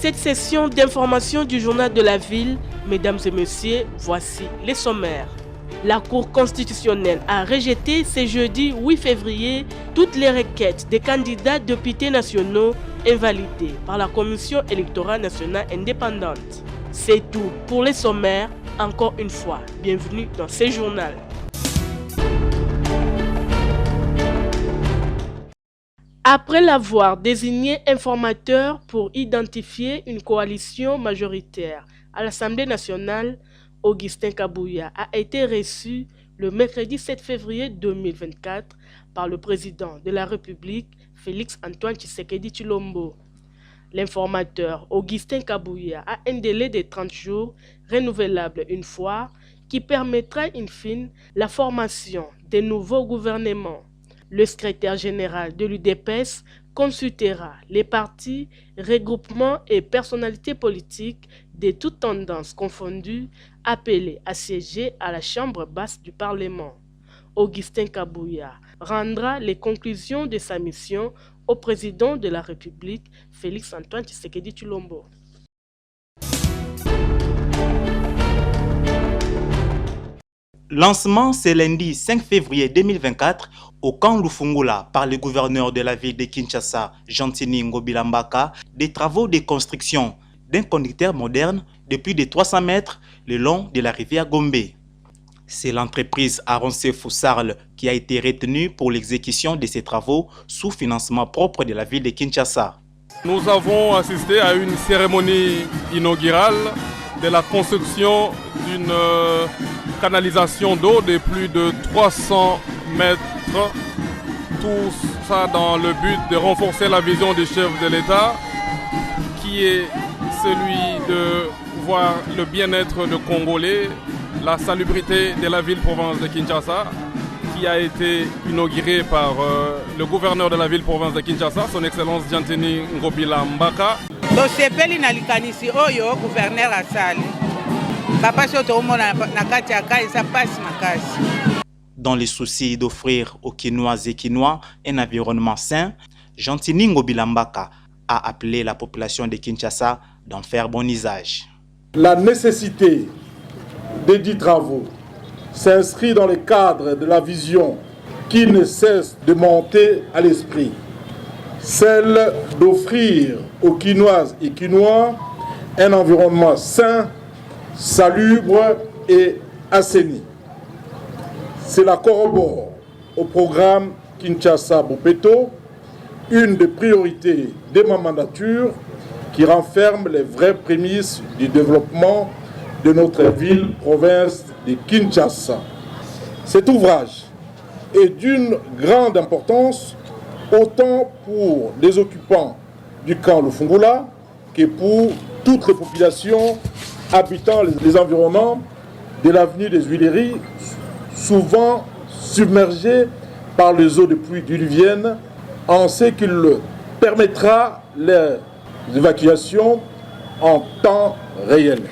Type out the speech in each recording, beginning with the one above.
cette session d'information du journal de la ville, mesdames et messieurs, voici les sommaires. La Cour constitutionnelle a rejeté ce jeudi 8 février toutes les requêtes des candidats députés nationaux invalidées par la Commission électorale nationale indépendante. C'est tout pour les sommaires. Encore une fois, bienvenue dans ce journal. Après l'avoir désigné informateur pour identifier une coalition majoritaire à l'Assemblée nationale, Augustin Kabouya a été reçu le mercredi 7 février 2024 par le président de la République, Félix-Antoine Tshisekedi Tshilombo. L'informateur Augustin Kabouya a un délai de 30 jours renouvelable une fois qui permettra in fine la formation des nouveaux gouvernements. Le secrétaire général de l'UDPS consultera les partis, regroupements et personnalités politiques de toutes tendances confondues appelés à siéger à la Chambre basse du Parlement. Augustin Kabouya rendra les conclusions de sa mission au président de la République, Félix-Antoine Tshisekedi Tshilombo. Lancement ce lundi 5 février 2024 au camp Lufungula par le gouverneur de la ville de Kinshasa, Jantini Ngobilambaka, des travaux de construction d'un conducteur moderne de plus de 300 mètres le long de la rivière Gombe. C'est l'entreprise Aronce Foussarl qui a été retenue pour l'exécution de ces travaux sous financement propre de la ville de Kinshasa. Nous avons assisté à une cérémonie inaugurale de la construction d'une canalisation d'eau de plus de 300 mètres. Tout ça dans le but de renforcer la vision du chef de l'État, qui est celui de voir le bien-être de Congolais, la salubrité de la ville-province de Kinshasa, qui a été inaugurée par le gouverneur de la ville-province de Kinshasa, son Excellence Jantini Ngobilambaka. Tosepeli na likanisi oyo gouverneur asali. Papa soto omona na kati ya kai sa passe makasi. Dans le souci d'offrir aux Kinoises et Kinois un environnement sain, Jantini Ngobilambaka a appelé la population de Kinshasa d'en faire bon usage. La nécessité de dits travaux s'inscrit dans le cadre de la vision qui ne cesse de monter à l'esprit, celle d'offrir aux Kinoises et Kinois un environnement sain, salubre et assaini. Cela corrobore au programme Kinshasa-Bopeto, une des priorités de ma mandature qui renferme les vraies prémices du développement de notre ville-province de Kinshasa. Cet ouvrage est d'une grande importance autant pour les occupants du camp Lufungula que pour toutes les populations habitant les environnements de l'avenue des Huileries, souvent submergées par les eaux de pluie diluviennes, en ce qu'il permettra leur évacuation en temps réel.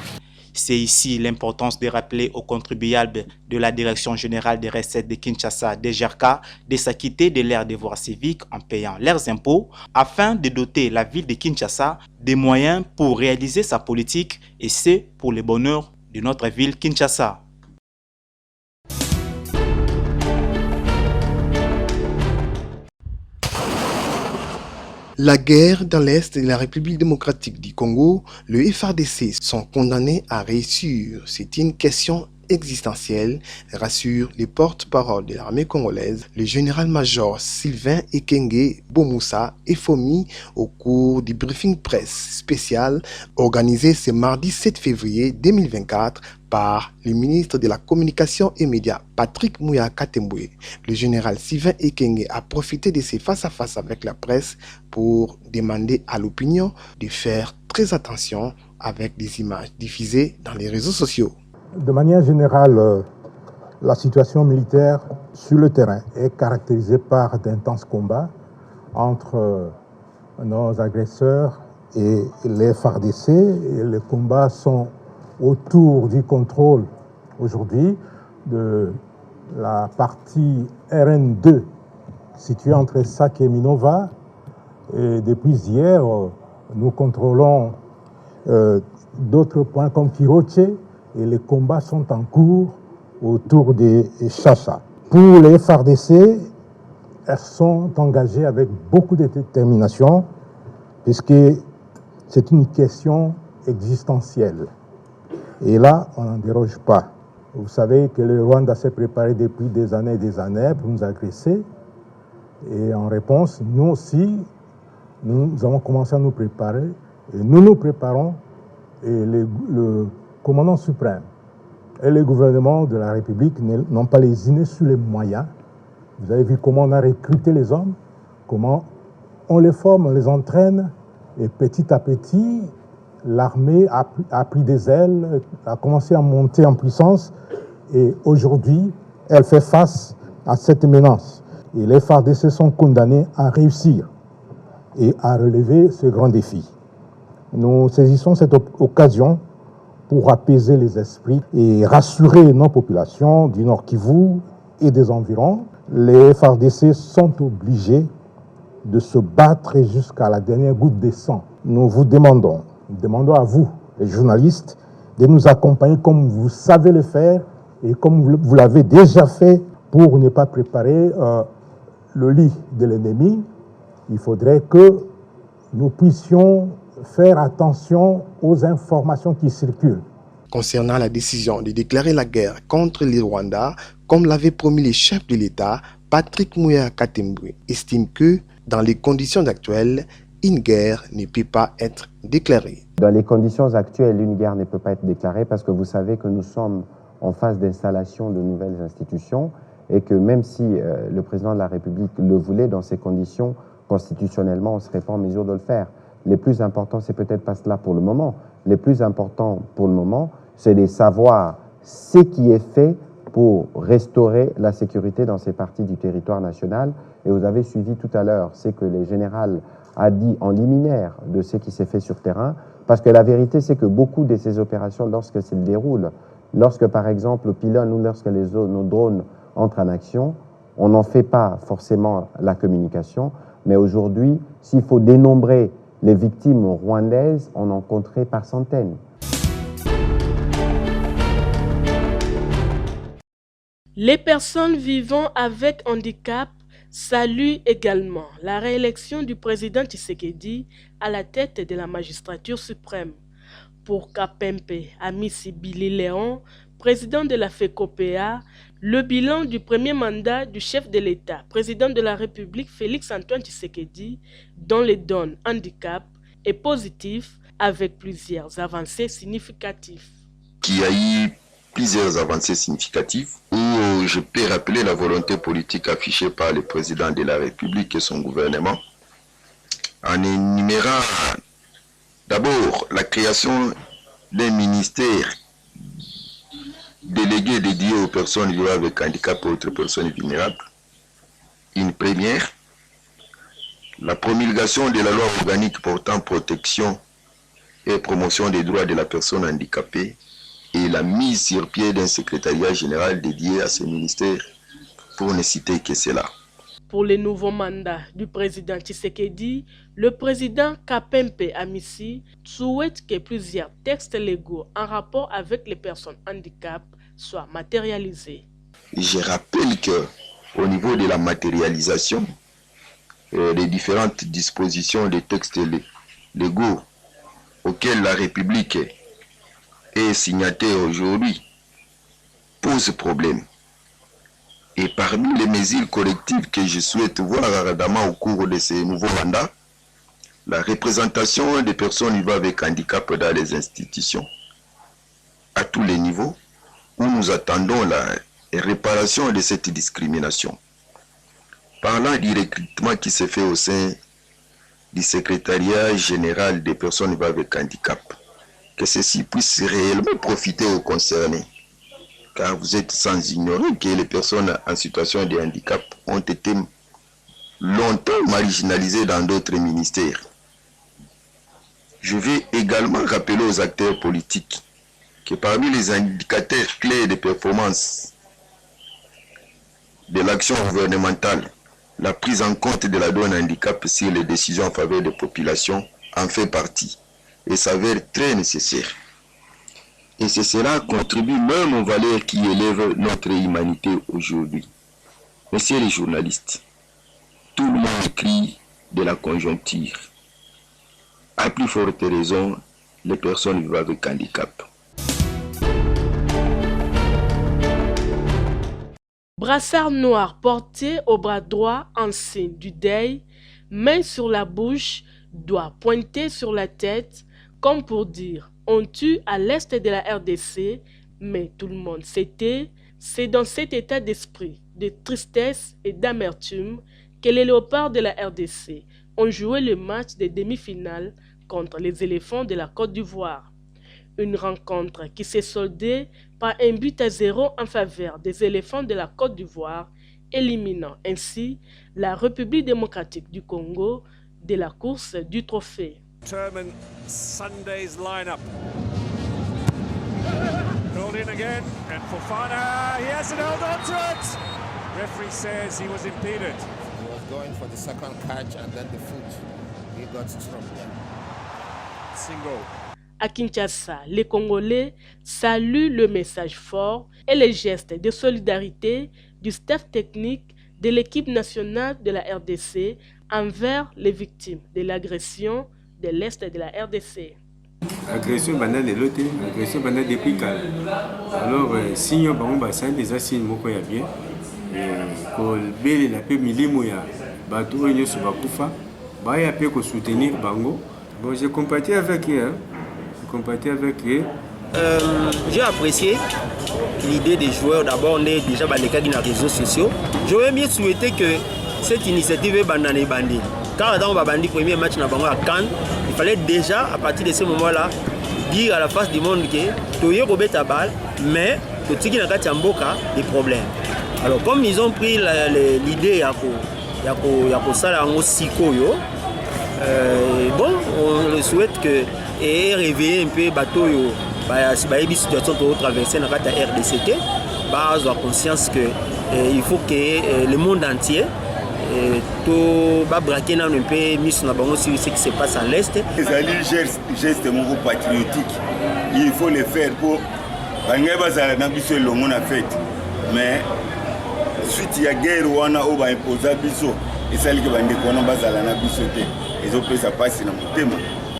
C'est ici l'importance de rappeler aux contribuables de la Direction générale des recettes de Kinshasa, DGRK, de s'acquitter de leurs devoirs civiques en payant leurs impôts afin de doter la ville de Kinshasa des moyens pour réaliser sa politique et c'est pour le bonheur de notre ville Kinshasa. La guerre dans l'Est de la République démocratique du Congo, le FARDC sont condamnés à réussir. C'est une question existentielle, rassure les porte-parole de l'armée congolaise, le général-major Sylvain Ekenge Bomoussa FOMI au cours du briefing presse spécial organisé ce mardi 7 février 2024 par le ministre de la Communication et Médias Patrick Mouya Katemboué. Le général Sylvain Ekenge a profité de ces face-à-face avec la presse pour demander à l'opinion de faire très attention avec des images diffusées dans les réseaux sociaux. De manière générale, la situation militaire sur le terrain est caractérisée par d'intenses combats entre nos agresseurs et les FARDC. Et les combats sont autour du contrôle aujourd'hui de la partie RN2 située entre Sake et Minova. Et depuis hier, nous contrôlons d'autres points comme Kiroche, et les combats sont en cours autour de Chacha. Pour les FARDC, elles sont engagées avec beaucoup de détermination, puisque c'est une question existentielle. Et là, on n'en déroge pas. Vous savez que le Rwanda s'est préparé depuis des années pour nous agresser. Et en réponse, nous aussi, nous avons commencé à nous préparer. Et nous nous préparons. Et le commandant suprême et le gouvernement de la République n'ont pas lésiné sur les moyens. Vous avez vu comment on a recruté les hommes, comment on les forme, on les entraîne. Et petit à petit, l'armée a pris des ailes, a commencé à monter en puissance. Et aujourd'hui, elle fait face à cette menace. Et les FARDC sont condamnés à réussir et à relever ce grand défi. Nous saisissons cette occasion pour apaiser les esprits et rassurer nos populations du Nord Kivu et des environs. Les FARDC sont obligés de se battre jusqu'à la dernière goutte de sang. Nous vous demandons à vous, les journalistes, de nous accompagner comme vous savez le faire et comme vous l'avez déjà fait pour ne pas préparer le lit de l'ennemi. Il faudrait que nous puissions faire attention aux informations qui circulent. Concernant la décision de déclarer la guerre contre les Rwandais, comme l'avait promis le chef de l'État, Patrick Mouya Katembwe estime que, dans les conditions actuelles, une guerre ne peut pas être déclarée. Dans les conditions actuelles, une guerre ne peut pas être déclarée parce que vous savez que nous sommes en phase d'installation de nouvelles institutions et que même si le président de la République le voulait, dans ces conditions, constitutionnellement, on ne serait pas en mesure de le faire. Les plus importants, c'est peut-être pas cela pour le moment. Les plus importants pour le moment, c'est de savoir ce qui est fait pour restaurer la sécurité dans ces parties du territoire national. Et vous avez suivi tout à l'heure ce que le général a dit en liminaire de ce qui s'est fait sur terrain, parce que la vérité, c'est que beaucoup de ces opérations, lorsqu'elles se déroulent, lorsque par exemple le pylône ou lorsque nos drones entrent en action, on n'en fait pas forcément la communication, mais aujourd'hui, s'il faut dénombrer les victimes rwandaises, on en compterait par centaines. Les personnes vivant avec handicap saluent également la réélection du président Tshisekedi à la tête de la magistrature suprême. Pour Kapempe Amisi Billy Léon, président de la FECOPEA, le bilan du premier mandat du chef de l'État, président de la République Félix-Antoine Tshisekedi, dans les donnes handicap, est positif avec plusieurs avancées significatives. Qui a eu plusieurs avancées significatives où je peux rappeler la volonté politique affichée par le président de la République et son gouvernement en énumérant d'abord la création d'un ministère délégué dédié aux personnes vivant avec handicap et autres personnes vulnérables. Une première, la promulgation de la loi organique portant protection et promotion des droits de la personne handicapée et la mise sur pied d'un secrétariat général dédié à ce ministère, pour ne citer que cela. Pour le nouveau mandat du président Tshisekedi, le président Kapempe Amisi souhaite que plusieurs textes légaux en rapport avec les personnes handicapées soient matérialisés. Je rappelle qu'au niveau de la matérialisation, les différentes dispositions des textes légaux auxquels la République est signataire aujourd'hui posent problème. Et parmi les mesures collectives que je souhaite voir ardemment au cours de ces nouveaux mandats, la représentation des personnes vivant avec handicap dans les institutions, à tous les niveaux, où nous attendons la réparation de cette discrimination. Parlant du recrutement qui se fait au sein du secrétariat général des personnes vivant avec handicap, que ceci puisse réellement profiter aux concernés. Car vous êtes sans ignorer que les personnes en situation de handicap ont été longtemps marginalisées dans d'autres ministères. Je vais également rappeler aux acteurs politiques que parmi les indicateurs clés de performance de l'action gouvernementale, la prise en compte de la donne handicap sur les décisions en faveur des populations en fait partie. et s'avère très nécessaire. Et c'est cela contribue même aux valeurs qui élèvent notre humanité aujourd'hui. Messieurs les journalistes, tout le monde écrit de la conjoncture. À plus forte raison, les personnes vivant avec handicap. Brassard noir porté au bras droit en signe du deuil, main sur la bouche, doigt pointé sur la tête, comme pour dire on tue à l'est de la RDC, mais tout le monde s'était. C'est dans cet état d'esprit, de tristesse et d'amertume que les léopards de la RDC ont joué le match des demi-finales contre les éléphants de la Côte d'Ivoire. Une rencontre qui s'est soldée par un but à 0 en faveur des éléphants de la Côte d'Ivoire, éliminant ainsi la République démocratique du Congo de la course du trophée. Sunday's lineup. Called in again, and Fofana, he hasn't held on to it. Referee says he was impeded. He was going for the second catch and then the foot. He got struck there. Single. À Kinshasa, les Congolais saluent le message fort et les gestes de solidarité du staff technique de l'équipe nationale de la RDC envers les victimes de l'agression de l'Est de la RDC. Agression banale de l'autre, agression banale depuis Kala. Alors, si on va faire des assises, on va bien. Pour le la paix milimo ya bateau et sur Bakufa, bah il peut soutenir Bango. Bon, j'ai compatis avec eux. J'ai apprécié l'idée des joueurs. D'abord, on est déjà dans les cas des réseaux sociaux. J'aurais mieux souhaité que cette initiative est bandée. Car dans le premier match à Cannes, il fallait déjà, à partir de ce moment-là, dire à la face du monde que tu es robé ta balle, mais que tu as des problèmes. Alors, comme ils ont pris l'idée, bon, on le souhaite que et réveiller un peu le bateau, si la situation que traverser dans la RDCT, avoir conscience qu'il faut que le monde entier tout braquer un peu mis sur ce qui se passe à l'Est. Les gestes patriotiques, il faut les faire pour mais suite il y a guerre où on a imposé biso et celle qui va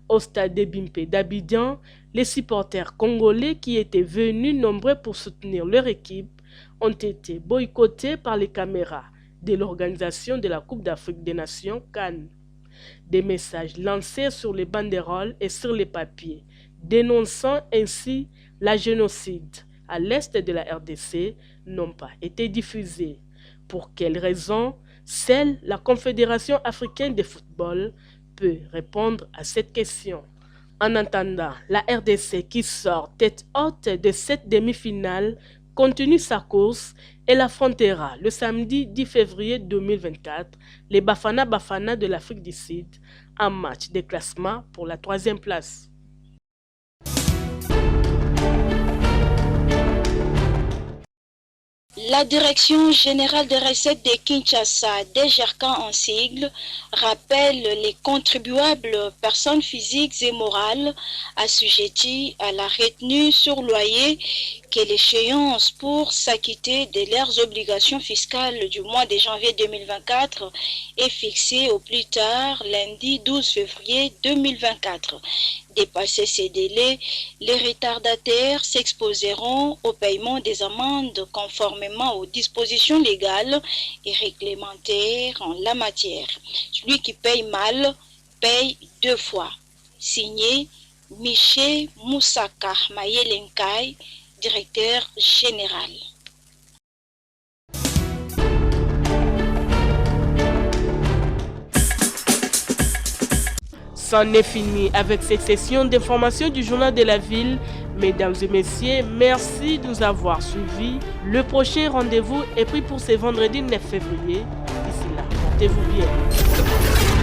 Au stade de Bimpe d'Abidjan, les supporters congolais qui étaient venus nombreux pour soutenir leur équipe ont été boycottés par les caméras de l'organisation de la Coupe d'Afrique des Nations Cannes. Des messages lancés sur les banderoles et sur les papiers, dénonçant ainsi la génocide à l'est de la RDC, n'ont pas été diffusés. Pour quelles raisons? Seule la Confédération africaine de football peut répondre à cette question. En attendant, la RDC qui sort tête haute de cette demi-finale continue sa course et affrontera le samedi 10 février 2024 les Bafana Bafana de l'Afrique du Sud en match de classement pour la 3e place. La Direction générale des recettes de Kinshasa, DGRCAN en sigle, rappelle les contribuables, personnes physiques et morales, assujettis à la retenue sur loyer que l'échéance pour s'acquitter de leurs obligations fiscales du mois de janvier 2024 est fixée au plus tard lundi 12 février 2024. Dépassé ces délais, les retardataires s'exposeront au paiement des amendes conformément aux dispositions légales et réglementaires en la matière. Celui qui paye mal paye 2 fois. Signé Miché Moussaka Mayelenkai, directeur général. C'en est fini avec cette session d'information du journal de la ville. Mesdames et messieurs, merci de nous avoir suivis. Le prochain rendez-vous est pris pour ce vendredi 9 février. D'ici là, portez-vous bien.